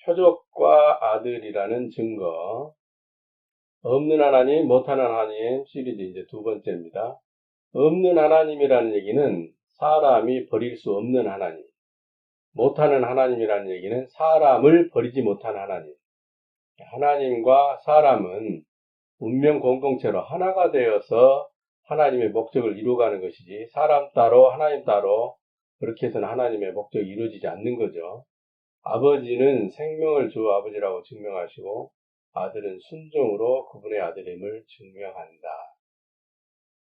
표적과 아들이라는 증거. 없는 하나님, 못하는 하나님 시리즈 이제 두 번째입니다. 없는 하나님이라는 얘기는 사람이 버릴 수 없는 하나님. 못하는 하나님이라는 얘기는 사람을 버리지 못한 하나님. 하나님과 사람은 운명 공동체로 하나가 되어서 하나님의 목적을 이루어가는 것이지, 사람 따로 하나님 따로 그렇게 해서는 하나님의 목적이 이루어지지 않는 거죠. 아버지는 생명을 주 아버지라고 증명하시고, 아들은 순종으로 그분의 아들임을 증명한다.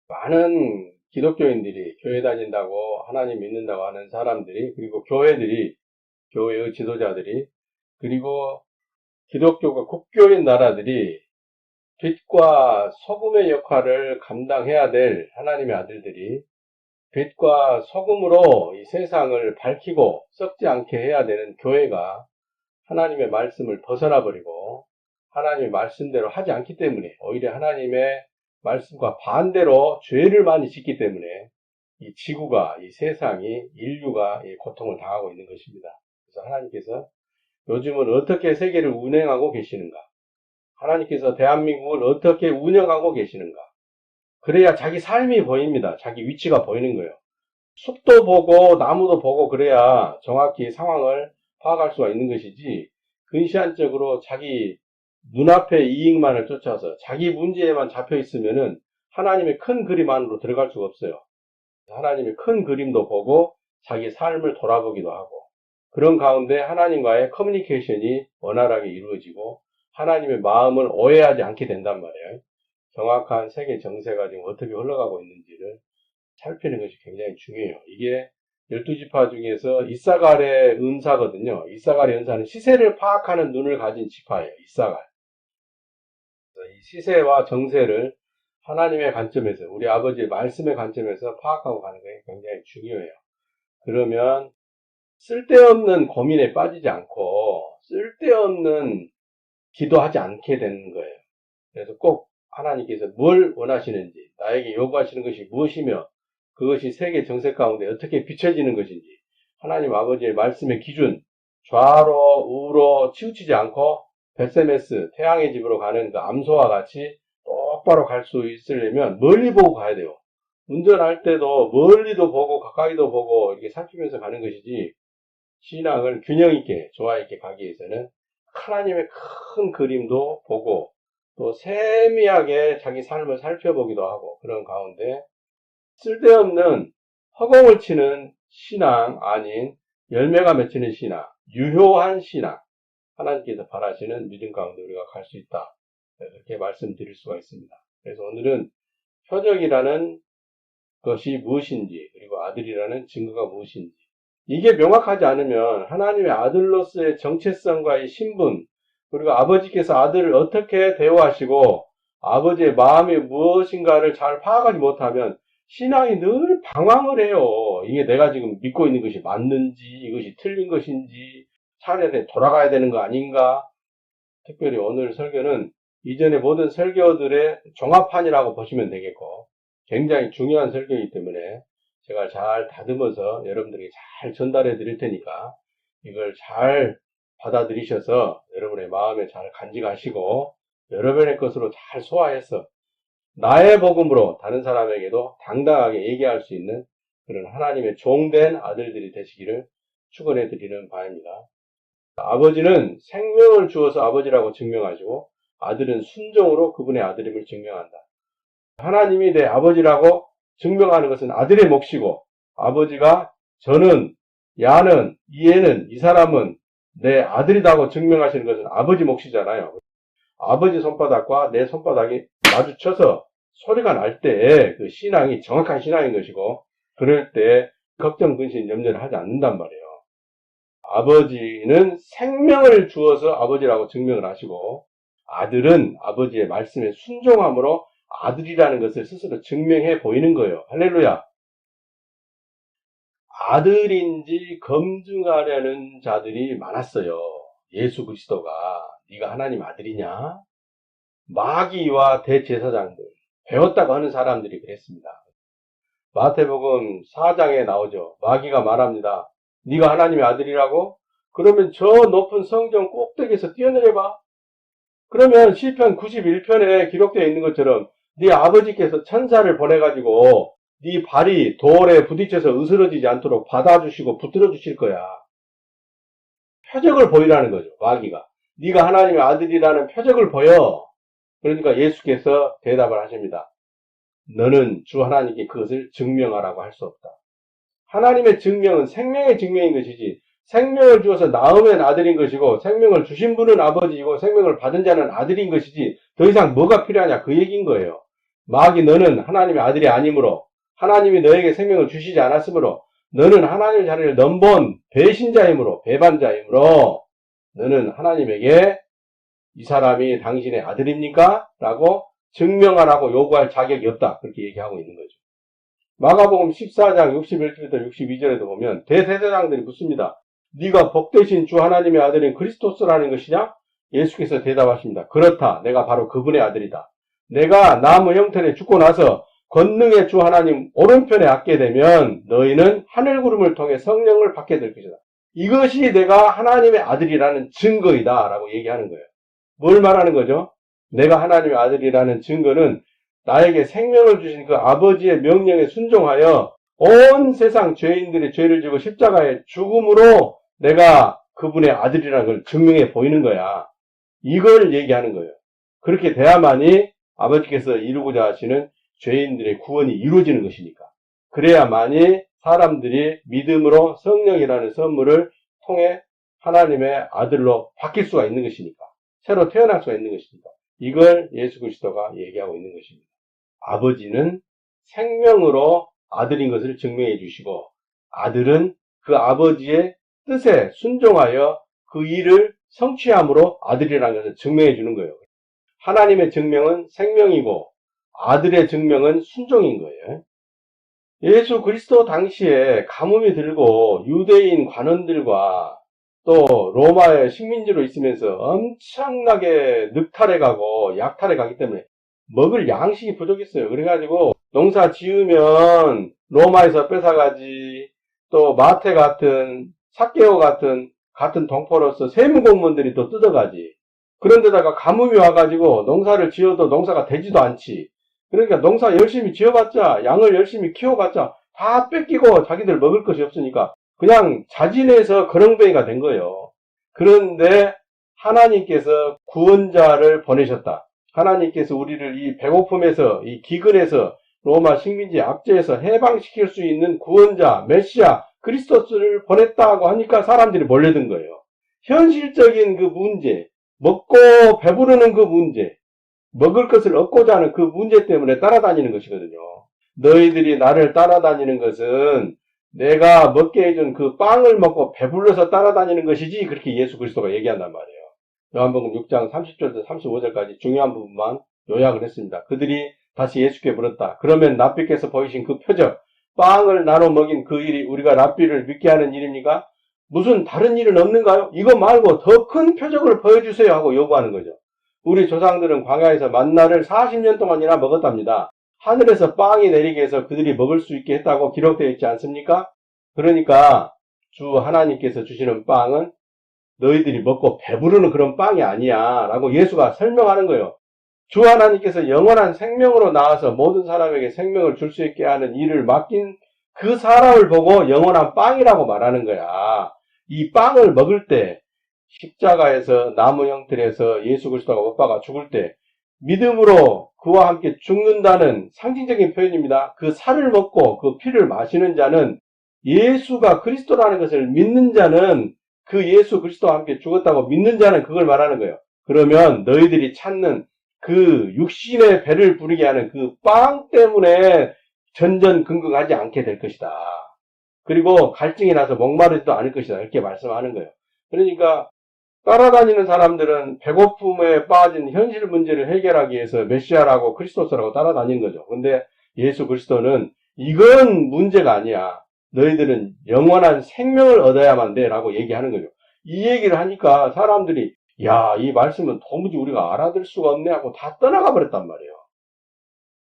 많은 기독교인들이, 교회 다닌다고 하나님 믿는다고 하는 사람들이, 그리고 교회들이, 교회의 지도자들이, 그리고 기독교가 국교인 나라들이 빛과 소금의 역할을 감당해야 될 하나님의 아들들이 빛과 소금으로 이 세상을 밝히고 썩지 않게 해야 되는 교회가 하나님의 말씀을 벗어나 버리고 하나님의 말씀대로 하지 않기 때문에, 오히려 하나님의 말씀과 반대로 죄를 많이 짓기 때문에 이 지구가, 이 세상이, 인류가 이 고통을 당하고 있는 것입니다. 그래서 하나님께서 요즘은 어떻게 세계를 운행하고 계시는가? 하나님께서 대한민국을 어떻게 운영하고 계시는가? 그래야 자기 삶이 보입니다. 자기 위치가 보이는 거예요. 숲도 보고 나무도 보고 그래야 정확히 상황을 파악할 수가 있는 것이지, 근시안적으로 자기 눈앞의 이익만을 쫓아서 자기 문제에만 잡혀 있으면은 하나님의 큰 그림 안으로 들어갈 수가 없어요. 하나님의 큰 그림도 보고 자기 삶을 돌아보기도 하고, 그런 가운데 하나님과의 커뮤니케이션이 원활하게 이루어지고 하나님의 마음을 오해하지 않게 된단 말이에요. 정확한 세계 정세가 지금 어떻게 흘러가고 있는지를 살피는 것이 굉장히 중요해요. 이게 12지파 중에서 이사갈의 은사거든요. 이사갈의 은사는 시세를 파악하는 눈을 가진 지파예요. 이사갈. 이 시세와 정세를 하나님의 관점에서, 우리 아버지의 말씀의 관점에서 파악하고 가는 게 굉장히 중요해요. 그러면 쓸데없는 고민에 빠지지 않고 쓸데없는 기도하지 않게 되는 거예요. 그래서 꼭 하나님께서 뭘 원하시는지, 나에게 요구하시는 것이 무엇이며 그것이 세계 정세 가운데 어떻게 비춰지는 것인지, 하나님 아버지의 말씀의 기준, 좌로 우로 치우치지 않고 베세메스, 태양의 집으로 가는 그 암소와 같이 똑바로 갈 수 있으려면 멀리 보고 가야 돼요. 운전할 때도 멀리도 보고 가까이도 보고 이렇게 살피면서 가는 것이지, 신앙을 균형 있게, 조화 있게 가기 위해서는 하나님의 큰 그림도 보고 또 세미하게 자기 삶을 살펴보기도 하고, 그런 가운데 쓸데없는 허공을 치는 신앙 아닌 열매가 맺히는 신앙, 유효한 신앙, 하나님께서 바라시는 믿음 가운데 우리가 갈 수 있다, 이렇게 말씀드릴 수가 있습니다. 그래서 오늘은 표적이라는 것이 무엇인지, 그리고 아들이라는 증거가 무엇인지, 이게 명확하지 않으면 하나님의 아들로서의 정체성과의 신분, 그리고 아버지께서 아들을 어떻게 대우하시고 아버지의 마음이 무엇인가를 잘 파악하지 못하면 신앙이 늘 방황을 해요. 이게 내가 지금 믿고 있는 것이 맞는지, 이것이 틀린 것인지, 차라리 돌아가야 되는 거 아닌가. 특별히 오늘 설교는 이전의 모든 설교들의 종합판이라고 보시면 되겠고, 굉장히 중요한 설교이기 때문에 제가 잘 다듬어서 여러분들에게 잘 전달해 드릴 테니까 이걸 잘 받아들이셔서 여러분의 마음에 잘 간직하시고 여러분의 것으로 잘 소화해서 나의 복음으로 다른 사람에게도 당당하게 얘기할 수 있는 그런 하나님의 종된 아들들이 되시기를 축원해 드리는 바입니다. 아버지는 생명을 주어서 아버지라고 증명하시고 아들은 순종으로 그분의 아들임을 증명한다. 하나님이 내 아버지라고 증명하는 것은 아들의 몫이고, 아버지가 저는, 야는, 얘는, 이 사람은 내 아들이라고 증명하시는 것은 아버지 몫이잖아요. 아버지 손바닥과 내 손바닥이 마주쳐서 소리가 날 때 그 신앙이 정확한 신앙인 것이고, 그럴 때 걱정, 근심, 염려를 하지 않는단 말이에요. 아버지는 생명을 주어서 아버지라고 증명을 하시고, 아들은 아버지의 말씀에 순종함으로 아들이라는 것을 스스로 증명해 보이는 거예요. 할렐루야. 아들인지 검증하려는 자들이 많았어요. 예수 그리스도가 네가 하나님 아들이냐? 마귀와 대제사장들, 배웠다고 하는 사람들이 그랬습니다. 마태복음 4장에 나오죠. 마귀가 말합니다. 네가 하나님의 아들이라고? 그러면 저 높은 성전 꼭대기에서 뛰어내려봐. 그러면 시편 91편에 기록되어 있는 것처럼 네 아버지께서 천사를 보내가지고 네 발이 돌에 부딪혀서 으스러지지 않도록 받아주시고 붙들어 주실 거야. 표적을 보이라는 거죠. 마귀가. 네가 하나님의 아들이라는 표적을 보여. 그러니까 예수께서 대답을 하십니다. 너는 주 하나님께 그것을 증명하라고 할 수 없다. 하나님의 증명은 생명의 증명인 것이지, 생명을 주어서 낳으면 아들인 것이고 생명을 주신 분은 아버지이고 생명을 받은 자는 아들인 것이지 더 이상 뭐가 필요하냐 그 얘기인 거예요. 마귀 너는 하나님의 아들이 아니므로, 하나님이 너에게 생명을 주시지 않았으므로, 너는 하나님의 자리를 넘본 배신자이므로, 배반자이므로 너는 하나님에게 이 사람이 당신의 아들입니까? 라고 증명하라고 요구할 자격이 없다. 그렇게 얘기하고 있는 거죠. 마가복음 14장 61절부터 62절에도 보면 대제사장들이 묻습니다. 네가 복되신 주 하나님의 아들인 그리스도스라는 것이냐? 예수께서 대답하십니다. 그렇다. 내가 바로 그분의 아들이다. 내가 나무 형편에 죽고 나서 권능의 주 하나님 오른편에 앉게 되면 너희는 하늘구름을 통해 성령을 받게 될 것이다. 이것이 내가 하나님의 아들이라는 증거이다. 라고 얘기하는 거예요. 뭘 말하는 거죠? 내가 하나님의 아들이라는 증거는 나에게 생명을 주신 그 아버지의 명령에 순종하여 온 세상 죄인들의 죄를 지고 십자가의 죽음으로 내가 그분의 아들이라는 걸 증명해 보이는 거야. 이걸 얘기하는 거예요. 그렇게 돼야만이 아버지께서 이루고자 하시는 죄인들의 구원이 이루어지는 것이니까. 그래야만이 사람들이 믿음으로 성령이라는 선물을 통해 하나님의 아들로 바뀔 수가 있는 것이니까. 새로 태어날 수가 있는 것이니까. 이걸 예수 그리스도가 얘기하고 있는 것입니다. 아버지는 생명으로 아들인 것을 증명해 주시고, 아들은 그 아버지의 뜻에 순종하여 그 일을 성취함으로 아들이라는 것을 증명해 주는 거예요. 하나님의 증명은 생명이고 아들의 증명은 순종인 거예요. 예수 그리스도 당시에 가뭄이 들고 유대인 관원들과 또 로마의 식민지로 있으면서 엄청나게 늑탈해 가고 약탈해 가기 때문에 먹을 양식이 부족했어요. 그래가지고 농사 지으면 로마에서 뺏어가지, 또 마태 같은 삭개오 같은 동포로서 세무공무원들이 또 뜯어가지. 그런데다가 가뭄이 와가지고 농사를 지어도 농사가 되지도 않지. 그러니까 농사 열심히 지어봤자, 양을 열심히 키워봤자 다 뺏기고 자기들 먹을 것이 없으니까 그냥 자진해서 거렁뱅이가 된 거예요. 그런데 하나님께서 구원자를 보내셨다. 하나님께서 우리를 이 배고픔에서, 이 기근에서, 로마 식민지 압제에서 해방시킬 수 있는 구원자, 메시아, 그리스도스를 보냈다고 하니까 사람들이 몰려든 거예요. 현실적인 그 문제, 먹고 배부르는 그 문제, 먹을 것을 얻고자 하는 그 문제 때문에 따라다니는 것이거든요. 너희들이 나를 따라다니는 것은 내가 먹게 해준 그 빵을 먹고 배불러서 따라다니는 것이지, 그렇게 예수 그리스도가 얘기한단 말이에요. 요한복음 6장 30절부터 35절까지 중요한 부분만 요약을 했습니다. 그들이 다시 예수께 물었다. 그러면 랍비께서 보이신 그 표적, 빵을 나눠 먹인 그 일이 우리가 랍비를 믿게 하는 일입니까? 무슨 다른 일은 없는가요? 이거 말고 더 큰 표적을 보여주세요 하고 요구하는 거죠. 우리 조상들은 광야에서 만나를 40년 동안이나 먹었답니다. 하늘에서 빵이 내리게 해서 그들이 먹을 수 있게 했다고 기록되어 있지 않습니까? 그러니까 주 하나님께서 주시는 빵은 너희들이 먹고 배부르는 그런 빵이 아니야 라고 예수가 설명하는 거예요. 주 하나님께서 영원한 생명으로 나와서 모든 사람에게 생명을 줄 수 있게 하는 일을 맡긴 그 사람을 보고 영원한 빵이라고 말하는 거야. 이 빵을 먹을 때 십자가에서 나무 형틀에서 예수 그리스도가 못 박아 죽을 때 믿음으로 그와 함께 죽는다는 상징적인 표현입니다. 그 살을 먹고 그 피를 마시는 자는, 예수가 그리스도라는 것을 믿는 자는, 그 예수 그리스도와 함께 죽었다고 믿는 자는 그걸 말하는 거예요. 그러면 너희들이 찾는 그 육신의 배를 부르게 하는 그 빵 때문에 전전긍긍하지 않게 될 것이다. 그리고 갈증이 나서 목마르지도 않을 것이다. 이렇게 말씀하는 거예요. 그러니까 따라다니는 사람들은 배고픔에 빠진 현실 문제를 해결하기 위해서 메시아라고 그리스도스라고 따라다니는 거죠. 근데 예수 그리스도는 이건 문제가 아니야. 너희들은 영원한 생명을 얻어야만 돼 라고 얘기하는 거죠. 이 얘기를 하니까 사람들이 야, 이 말씀은 도무지 우리가 알아들 수가 없네 하고 다 떠나가 버렸단 말이에요.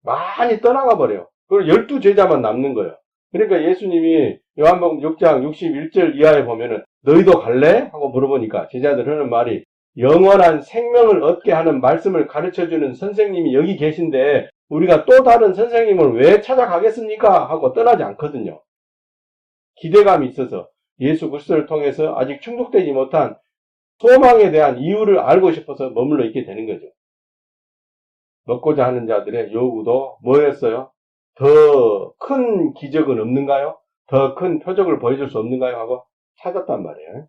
많이 떠나가 버려요. 그리고 12제자만 남는 거예요. 그러니까 예수님이 요한복음 6장 61절 이하에 보면은 너희도 갈래? 하고 물어보니까 제자들 하는 말이 영원한 생명을 얻게 하는 말씀을 가르쳐주는 선생님이 여기 계신데 우리가 또 다른 선생님을 왜 찾아가겠습니까? 하고 떠나지 않거든요. 기대감이 있어서 예수 그리스도를 통해서 아직 충족되지 못한 소망에 대한 이유를 알고 싶어서 머물러 있게 되는 거죠. 먹고자 하는 자들의 요구도 뭐였어요? 더 큰 기적은 없는가요? 더 큰 표적을 보여줄 수 없는가요? 하고 찾았단 말이에요.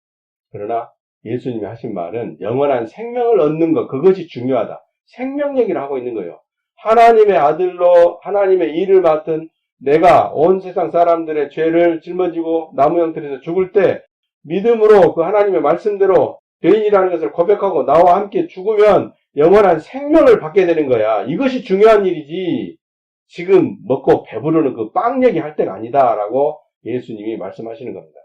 그러나 예수님이 하신 말은 영원한 생명을 얻는 것, 그것이 중요하다. 생명 얘기를 하고 있는 거예요. 하나님의 아들로 하나님의 일을 맡은 내가 온 세상 사람들의 죄를 짊어지고 나무 형틀에서 죽을 때 믿음으로 그 하나님의 말씀대로 죄인이라는 것을 고백하고 나와 함께 죽으면 영원한 생명을 받게 되는 거야. 이것이 중요한 일이지 지금 먹고 배부르는 그 빵 얘기 할 때가 아니다라고 예수님이 말씀하시는 겁니다.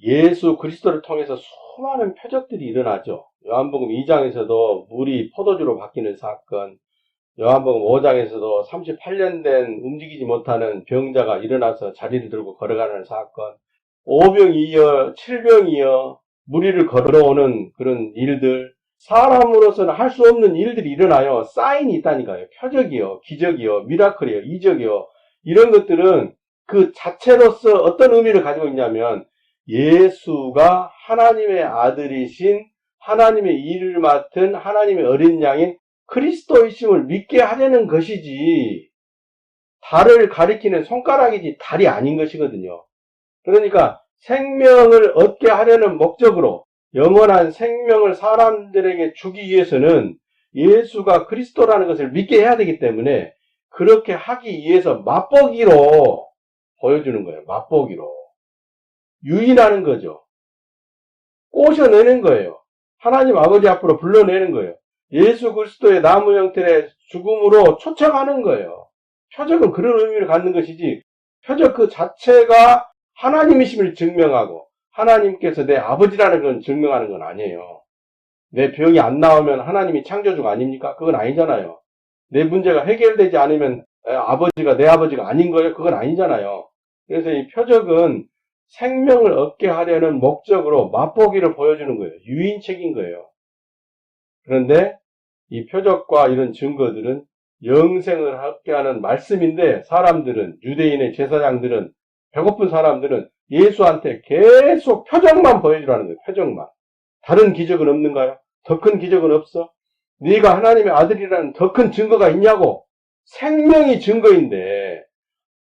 예수 그리스도를 통해서 수많은 표적들이 일어나죠. 요한복음 2장에서도 물이 포도주로 바뀌는 사건, 요한복음 5장에서도 38년 된 움직이지 못하는 병자가 일어나서 자리를 들고 걸어가는 사건, 5병이어 7병이어 무리를 걸어오는 그런 일들, 사람으로서는 할 수 없는 일들이 일어나요. 사인이 있다니까요. 표적이요, 기적이요, 미라클이요, 이적이요. 이런 것들은 그 자체로서 어떤 의미를 가지고 있냐면 예수가 하나님의 아들이신 하나님의 일을 맡은 하나님의 어린 양인 그리스도이심을 믿게 하려는 것이지 달을 가리키는 손가락이지 달이 아닌 것이거든요. 그러니까 생명을 얻게 하려는 목적으로 영원한 생명을 사람들에게 주기 위해서는 예수가 그리스도라는 것을 믿게 해야 되기 때문에 그렇게 하기 위해서 맛보기로 보여주는 거예요. 맛보기로. 유인하는 거죠. 꼬셔내는 거예요. 하나님 아버지 앞으로 불러내는 거예요. 예수 그리스도의 나무 형태의 죽음으로 초청하는 거예요. 표적은 그런 의미를 갖는 것이지 표적 그 자체가 하나님이심을 증명하고 하나님께서 내 아버지라는 건 증명하는 건 아니에요. 내 병이 안 나오면 하나님이 창조주가 아닙니까? 그건 아니잖아요. 내 문제가 해결되지 않으면 아버지가 내 아버지가 아닌 거예요? 그건 아니잖아요. 그래서 이 표적은 생명을 얻게 하려는 목적으로 맛보기를 보여주는 거예요. 유인책인 거예요. 그런데 이 표적과 이런 증거들은 영생을 얻게 하는 말씀인데 사람들은 유대인의 제사장들은 배고픈 사람들은 예수한테 계속 표적만 보여주라는 거예요. 표적만. 다른 기적은 없는가요? 더 큰 기적은 없어? 네가 하나님의 아들이라는 더 큰 증거가 있냐고. 생명이 증거인데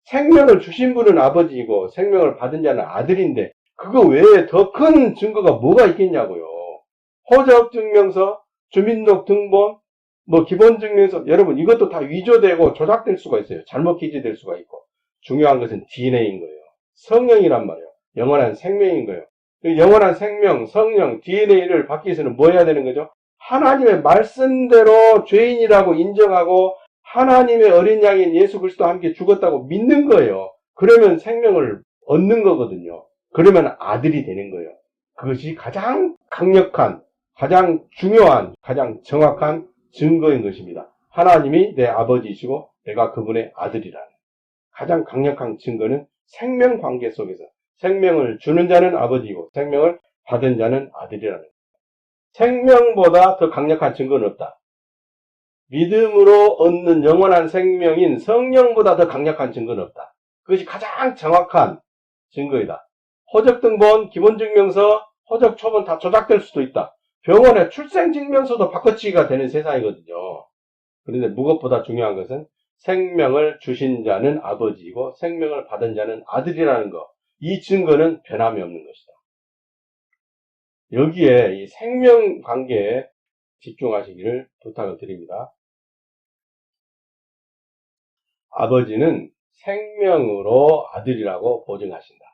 생명을 주신 분은 아버지이고 생명을 받은 자는 아들인데 그거 외에 더 큰 증거가 뭐가 있겠냐고요. 호적증명서, 주민등록등본, 기본증명서, 여러분 이것도 다 위조되고 조작될 수가 있어요. 잘못 기재될 수가 있고. 중요한 것은 DNA인 거예요. 성령이란 말이에요. 영원한 생명인 거예요. 영원한 생명, 성령, DNA를 받기 위해서는 뭐 해야 되는 거죠? 하나님의 말씀대로 죄인이라고 인정하고 하나님의 어린 양인 예수 그리스도와 함께 죽었다고 믿는 거예요. 그러면 생명을 얻는 거거든요. 그러면 아들이 되는 거예요. 그것이 가장 강력한, 가장 중요한, 가장 정확한 증거인 것입니다. 하나님이 내 아버지이시고 내가 그분의 아들이라는 가장 강력한 증거는 생명 관계 속에서 생명을 주는 자는 아버지이고 생명을 받은 자는 아들이라는 거예요. 생명보다 더 강력한 증거는 없다. 믿음으로 얻는 영원한 생명인 성령보다 더 강력한 증거는 없다. 그것이 가장 정확한 증거이다. 호적등본, 기본증명서, 호적초본 다 조작될 수도 있다. 병원에 출생증명서도 바꿔치기가 되는 세상이거든요. 그런데 무엇보다 중요한 것은 생명을 주신 자는 아버지이고 생명을 받은 자는 아들이라는 것. 이 증거는 변함이 없는 것이다. 여기에 이 생명 관계에 집중하시기를 부탁을 드립니다. 아버지는 생명으로 아들이라고 보증하신다.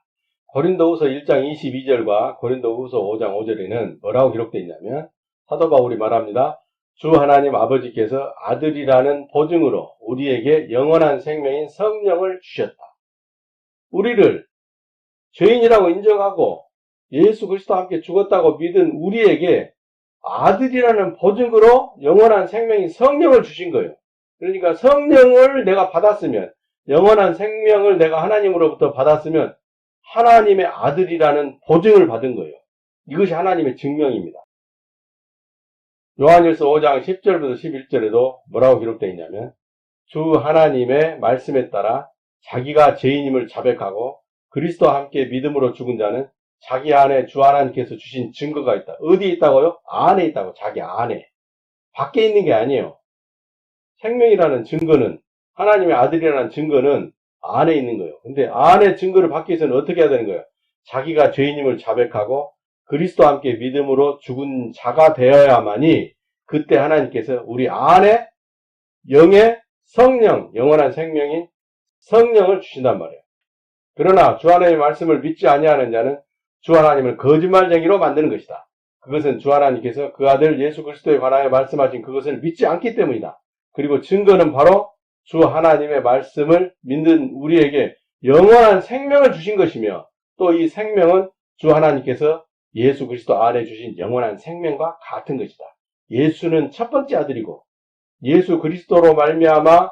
고린도후서 1장 22절과 고린도후서 5장 5절에는 뭐라고 기록되어 있냐면 사도 바울이 말합니다. 주 하나님 아버지께서 아들이라는 보증으로 우리에게 영원한 생명인 성령을 주셨다. 우리를 죄인이라고 인정하고 예수 그리스도와 함께 죽었다고 믿은 우리에게 아들이라는 보증으로 영원한 생명인 성령을 주신 거예요. 그러니까 성령을 내가 받았으면 영원한 생명을 내가 하나님으로부터 받았으면 하나님의 아들이라는 보증을 받은 거예요. 이것이 하나님의 증명입니다. 요한일서 5장 10절부터 11절에도 뭐라고 기록되어 있냐면 주 하나님의 말씀에 따라 자기가 죄인임을 자백하고 그리스도와 함께 믿음으로 죽은 자는 자기 안에 주 하나님께서 주신 증거가 있다. 어디에 있다고요? 안에 있다고. 자기 안에. 밖에 있는 게 아니에요. 생명이라는 증거는, 하나님의 아들이라는 증거는 안에 있는 거예요. 근데 안에 증거를 받기 위해서는 어떻게 해야 되는 거예요? 자기가 죄인임을 자백하고 그리스도와 함께 믿음으로 죽은 자가 되어야만이 그때 하나님께서 우리 안에 영의 성령, 영원한 생명인 성령을 주신단 말이에요. 그러나 주 하나님의 말씀을 믿지 아니하는 자는 주 하나님을 거짓말쟁이로 만드는 것이다. 그것은 주 하나님께서 그 아들 예수 그리스도에 관하여 말씀하신 그것을 믿지 않기 때문이다. 그리고 증거는 바로 주 하나님의 말씀을 믿는 우리에게 영원한 생명을 주신 것이며 또 이 생명은 주 하나님께서 예수 그리스도 안에 주신 영원한 생명과 같은 것이다. 예수는 첫 번째 아들이고 예수 그리스도로 말미암아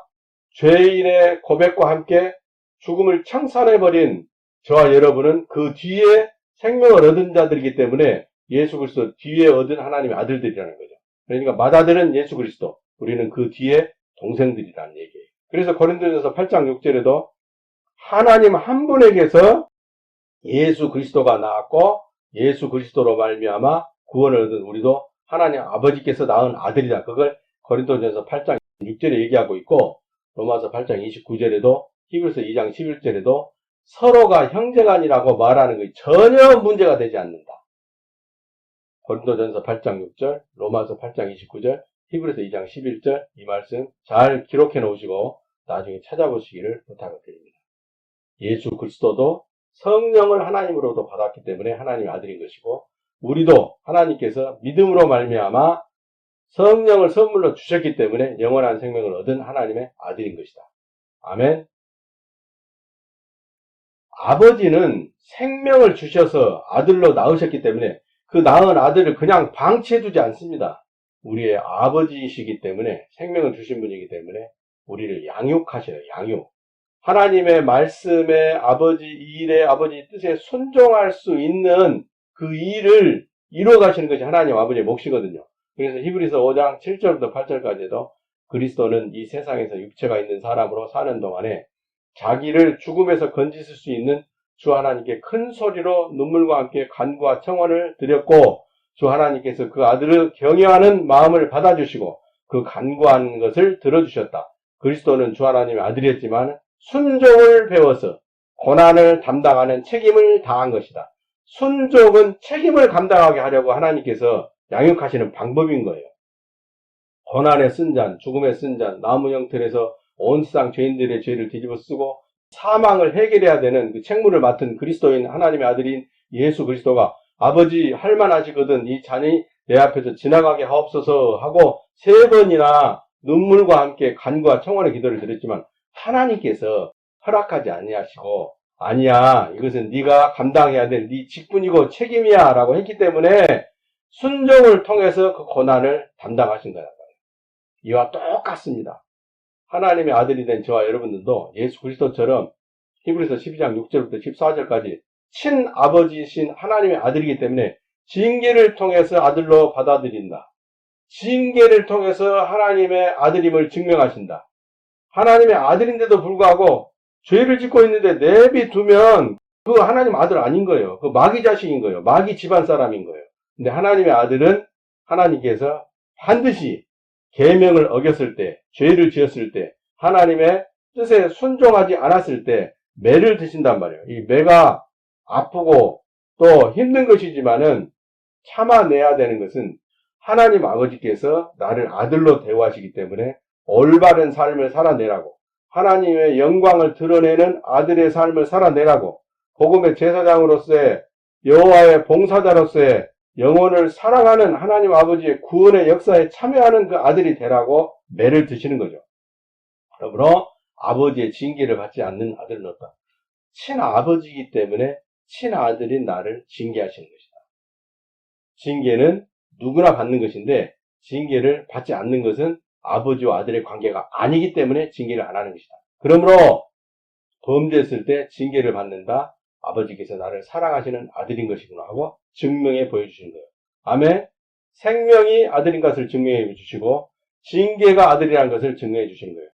죄인의 고백과 함께 죽음을 청산해버린 저와 여러분은 그 뒤에 생명을 얻은 자들이기 때문에 예수 그리스도 뒤에 얻은 하나님의 아들들이라는 거죠. 그러니까 맏아들은 예수 그리스도, 우리는 그 뒤에 동생들이라는 얘기예요. 그래서 고린도전서 8장 6절에도 하나님 한 분에게서 예수 그리스도가 나왔고 예수 그리스도로 말미암아 구원을 얻은 우리도 하나님 아버지께서 낳은 아들이다. 그걸 고린도전서 8장 6절에 얘기하고 있고 로마서 8장 29절에도 히브리서 2장 11절에도 서로가 형제간이라고 말하는 것이 전혀 문제가 되지 않는다. 고린도전서 8장 6절, 로마서 8장 29절, 히브리서 2장 11절 이 말씀 잘 기록해 놓으시고 나중에 찾아보시기를 부탁드립니다. 예수 그리스도도 성령을 하나님으로부터 받았기 때문에 하나님의 아들인 것이고 우리도 하나님께서 믿음으로 말미암아 성령을 선물로 주셨기 때문에 영원한 생명을 얻은 하나님의 아들인 것이다. 아멘. 아버지는 생명을 주셔서 아들로 낳으셨기 때문에 그 낳은 아들을 그냥 방치해두지 않습니다. 우리의 아버지이시기 때문에 생명을 주신 분이기 때문에 우리를 양육하셔요. 양육. 하나님의 말씀에 아버지 일에 아버지 뜻에 순종할 수 있는 그 일을 이루어 가시는 것이 하나님 아버지의 몫이거든요. 그래서 히브리서 5장 7절부터 8절까지도 그리스도는 이 세상에서 육체가 있는 사람으로 사는 동안에 자기를 죽음에서 건지실 수 있는 주 하나님께 큰 소리로 눈물과 함께 간구와 청원을 드렸고 주 하나님께서 그 아들을 경외하는 마음을 받아주시고 그 간구하는 것을 들어주셨다. 그리스도는 주 하나님의 아들이었지만 순종을 배워서 고난을 담당하는 책임을 다한 것이다. 순종은 책임을 감당하게 하려고 하나님께서 양육하시는 방법인 거예요. 고난의 쓴잔, 죽음의 쓴잔, 나무 형틀에서 온 세상 죄인들의 죄를 뒤집어 쓰고 사망을 해결해야 되는 그 책무를 맡은 그리스도인 하나님의 아들인 예수 그리스도가 아버지 할만하시거든 이 잔이 내 앞에서 지나가게 하옵소서 하고 3번이나 눈물과 함께 간구와 청원의 기도를 드렸지만 하나님께서 허락하지 아니하시고 아니야 이것은 네가 감당해야 될 네 직분이고 책임이야 라고 했기 때문에 순종을 통해서 그 고난을 담당하신 거란 말이에요. 이와 똑같습니다. 하나님의 아들이 된 저와 여러분들도 예수 그리스도처럼 히브리서 12장 6절부터 14절까지 친아버지이신 하나님의 아들이기 때문에 징계를 통해서 아들로 받아들인다. 징계를 통해서 하나님의 아들임을 증명하신다. 하나님의 아들인데도 불구하고 죄를 짓고 있는데 내비두면 그 하나님 아들 아닌 거예요. 그 마귀 자식인 거예요. 마귀 집안 사람인 거예요. 근데 하나님의 아들은 하나님께서 반드시 계명을 어겼을 때, 죄를 지었을 때, 하나님의 뜻에 순종하지 않았을 때 매를 드신단 말이에요. 이 매가 아프고 또 힘든 것이지만은 참아내야 되는 것은 하나님 아버지께서 나를 아들로 대우하시기 때문에 올바른 삶을 살아내라고 하나님의 영광을 드러내는 아들의 삶을 살아내라고 복음의 제사장으로서의 여호와의 봉사자로서의 영혼을 사랑하는 하나님 아버지의 구원의 역사에 참여하는 그 아들이 되라고 매를 드시는 거죠. 그러므로 아버지의 징계를 받지 않는 아들은 없다. 친아버지이기 때문에 친아들인 나를 징계하시는 것이다. 징계는 누구나 받는 것인데 징계를 받지 않는 것은 아버지와 아들의 관계가 아니기 때문에 징계를 안 하는 것이다. 그러므로 범죄했을 때 징계를 받는다. 아버지께서 나를 사랑하시는 아들인 것이구나 하고 증명해 보여주시는 거예요. 아멘. 생명이 아들인 것을 증명해 주시고 징계가 아들이라는 것을 증명해 주시는 거예요.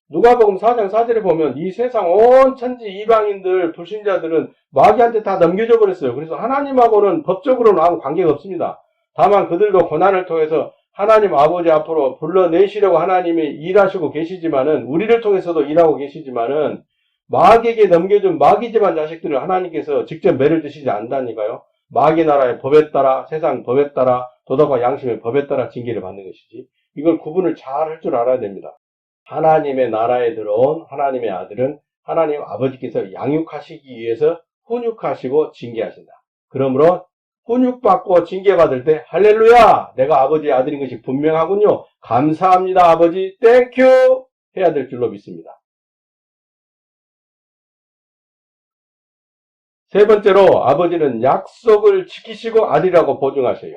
누가복음 4장 4절에 보면 이 세상 온 천지 이방인들 불신자들은 마귀한테 다 넘겨져 버렸어요. 그래서 하나님하고는 법적으로는 아무 관계가 없습니다. 다만 그들도 고난을 통해서 하나님 아버지 앞으로 불러내시려고 하나님이 일하시고 계시지만은 우리를 통해서도 일하고 계시지만은 마귀에게 넘겨준 마귀 집안 자식들을 하나님께서 직접 매를 드시지 않다니까요. 마귀 나라의 법에 따라 세상 법에 따라 도덕과 양심의 법에 따라 징계를 받는 것이지 이걸 구분을 잘 할 줄 알아야 됩니다. 하나님의 나라에 들어온 하나님의 아들은 하나님 아버지께서 양육하시기 위해서 훈육하시고 징계하신다. 그러므로 훈육받고 징계받을 때 할렐루야 내가 아버지의 아들인 것이 분명하군요. 감사합니다 아버지 땡큐 해야 될 줄로 믿습니다. 세 번째로 아버지는 약속을 지키시고 아들이라고 보증하셔요.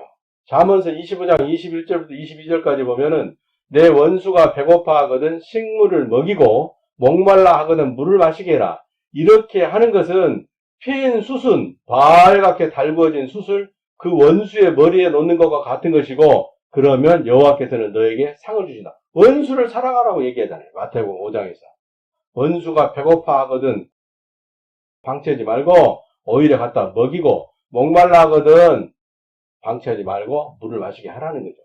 잠언서 25장 21절부터 22절까지 보면은 내 원수가 배고파 하거든 식물을 먹이고 목말라 하거든 물을 마시게 해라. 이렇게 하는 것은 피인 숯은 발갛게 달구어진 숯을 그 원수의 머리에 놓는 것과 같은 것이고 그러면 여호와께서는 너에게 상을 주신다. 원수를 사랑하라고 얘기하잖아요. 마태복음 5장에서. 원수가 배고파 하거든 방치하지 말고 오히려 갖다 먹이고 목말라 하거든 방치하지 말고 물을 마시게 하라는 거죠.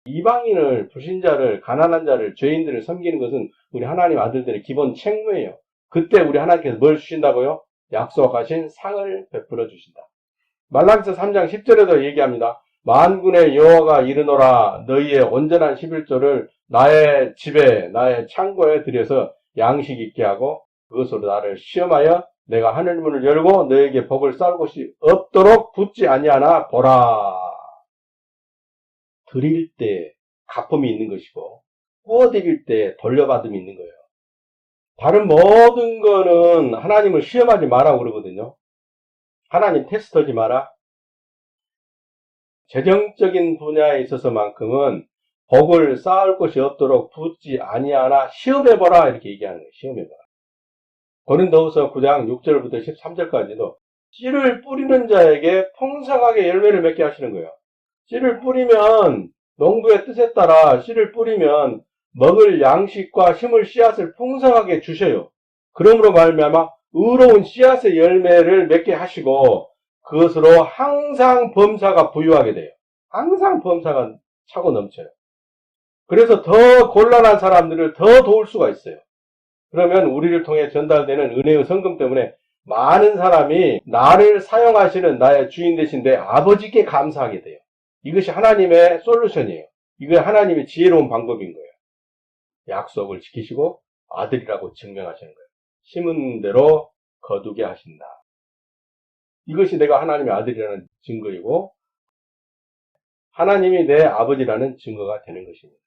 이방인을, 불신자를, 가난한 자를, 죄인들을 섬기는 것은 우리 하나님 아들들의 기본 책무예요. 그때 우리 하나님께서 뭘 주신다고요? 약속하신 상을 베풀어 주신다. 말라기서 3장 10절에도 얘기합니다. 만군의 여호와가 이르노라 너희의 온전한 11조를 나의 집에 나의 창고에 들여서 양식 있게 하고 그것으로 나를 시험하여 내가 하늘문을 열고 너에게 복을 쌓을 곳이 없도록 붙지 아니하나 보라. 드릴 때 갚음이 있는 것이고 구워드릴 때 돌려받음이 있는 거예요. 다른 모든 거는 하나님을 시험하지 마라 그러거든요. 하나님 테스트하지 마라. 재정적인 분야에 있어서만큼은 복을 쌓을 것이 없도록 붙지 아니하나 시험해보라 이렇게 얘기하는 거예요. 시험해보라. 고린도후서 9장 6절부터 13절까지도 씨를 뿌리는 자에게 풍성하게 열매를 맺게 하시는 거예요. 씨를 뿌리면 농부의 뜻에 따라 씨를 뿌리면 먹을 양식과 심을 씨앗을 풍성하게 주셔요. 그러므로 말미암아 의로운 씨앗의 열매를 맺게 하시고 그것으로 항상 범사가 부유하게 돼요. 항상 범사가 차고 넘쳐요. 그래서 더 곤란한 사람들을 더 도울 수가 있어요. 그러면 우리를 통해 전달되는 은혜의 성금 때문에 많은 사람이 나를 사용하시는 나의 주인 되신 내 아버지께 감사하게 돼요. 이것이 하나님의 솔루션이에요. 이게 하나님의 지혜로운 방법인 거예요. 약속을 지키시고 아들이라고 증명하시는 거예요. 심은 대로 거두게 하신다. 이것이 내가 하나님의 아들이라는 증거이고 하나님이 내 아버지라는 증거가 되는 것입니다.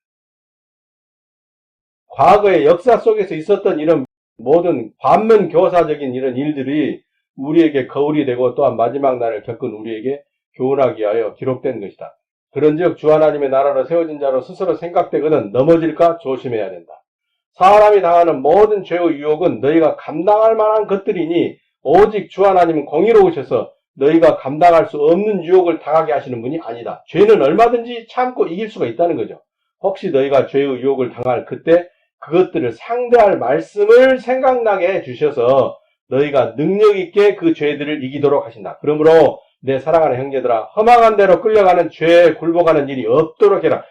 과거의 역사 속에서 있었던 이런 모든 반면교사적인 이런 일들이 우리에게 거울이 되고 또한 마지막 날을 겪은 우리에게 교훈하기 위하여 기록된 것이다. 그런즉 주 하나님의 나라로 세워진 자로 스스로 생각되거든 넘어질까 조심해야 된다. 사람이 당하는 모든 죄의 유혹은 너희가 감당할 만한 것들이니 오직 주 하나님은 공의로우셔서 너희가 감당할 수 없는 유혹을 당하게 하시는 분이 아니다. 죄는 얼마든지 참고 이길 수가 있다는 거죠. 혹시 너희가 죄의 유혹을 당할 그때 그것들을 상대할 말씀을 생각나게 해주셔서 너희가 능력있게 그 죄들을 이기도록 하신다. 그러므로 내 사랑하는 형제들아 험악한 대로 끌려가는 죄에 굴복하는 일이 없도록 해라.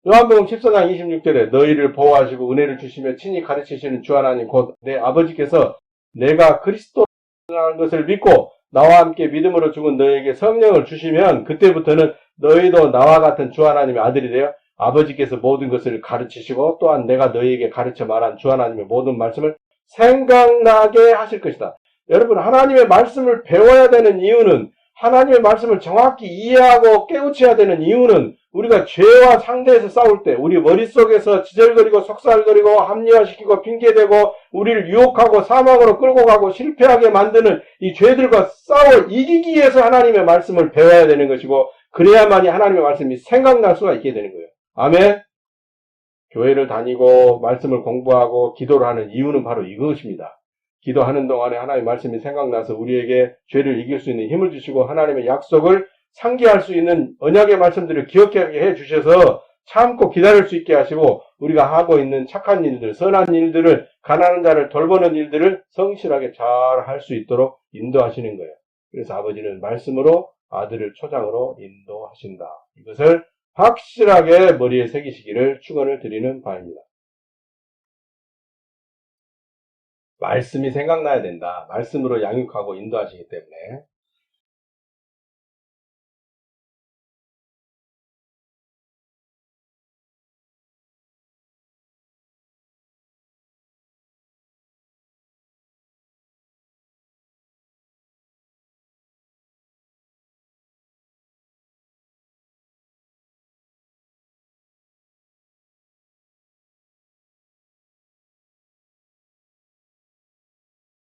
요한복음 14장 26절에 너희를 보호하시고 은혜를 주시며 친히 가르치시는 주 하나님 곧 내 아버지께서 내가 그리스도라는 것을 믿고 나와 함께 믿음으로 죽은 너희에게 성령을 주시면 그때부터는 너희도 나와 같은 주 하나님의 아들이 되어 아버지께서 모든 것을 가르치시고 또한 내가 너희에게 가르쳐 말한 주 하나님의 모든 말씀을 생각나게 하실 것이다. 여러분 하나님의 말씀을 배워야 되는 이유는 하나님의 말씀을 정확히 이해하고 깨우쳐야 되는 이유는 우리가 죄와 상대해서 싸울 때 우리 머릿속에서 지절거리고 속살거리고 합리화시키고 핑계대고 우리를 유혹하고 사망으로 끌고 가고 실패하게 만드는 이 죄들과 싸워 이기기 위해서 하나님의 말씀을 배워야 되는 것이고 그래야만이 하나님의 말씀이 생각날 수가 있게 되는 거예요. 아멘. 교회를 다니고 말씀을 공부하고 기도를 하는 이유는 바로 이것입니다. 기도하는 동안에 하나님의 말씀이 생각나서 우리에게 죄를 이길 수 있는 힘을 주시고 하나님의 약속을 상기할 수 있는 언약의 말씀들을 기억하게 해주셔서 참고 기다릴 수 있게 하시고 우리가 하고 있는 착한 일들, 선한 일들을, 가난한 자를 돌보는 일들을 성실하게 잘 할 수 있도록 인도하시는 거예요. 그래서 아버지는 말씀으로 아들을 초장으로 인도하신다. 이것을 확실하게 머리에 새기시기를 축원을 드리는 바입니다. 말씀이 생각나야 된다. 말씀으로 양육하고 인도하시기 때문에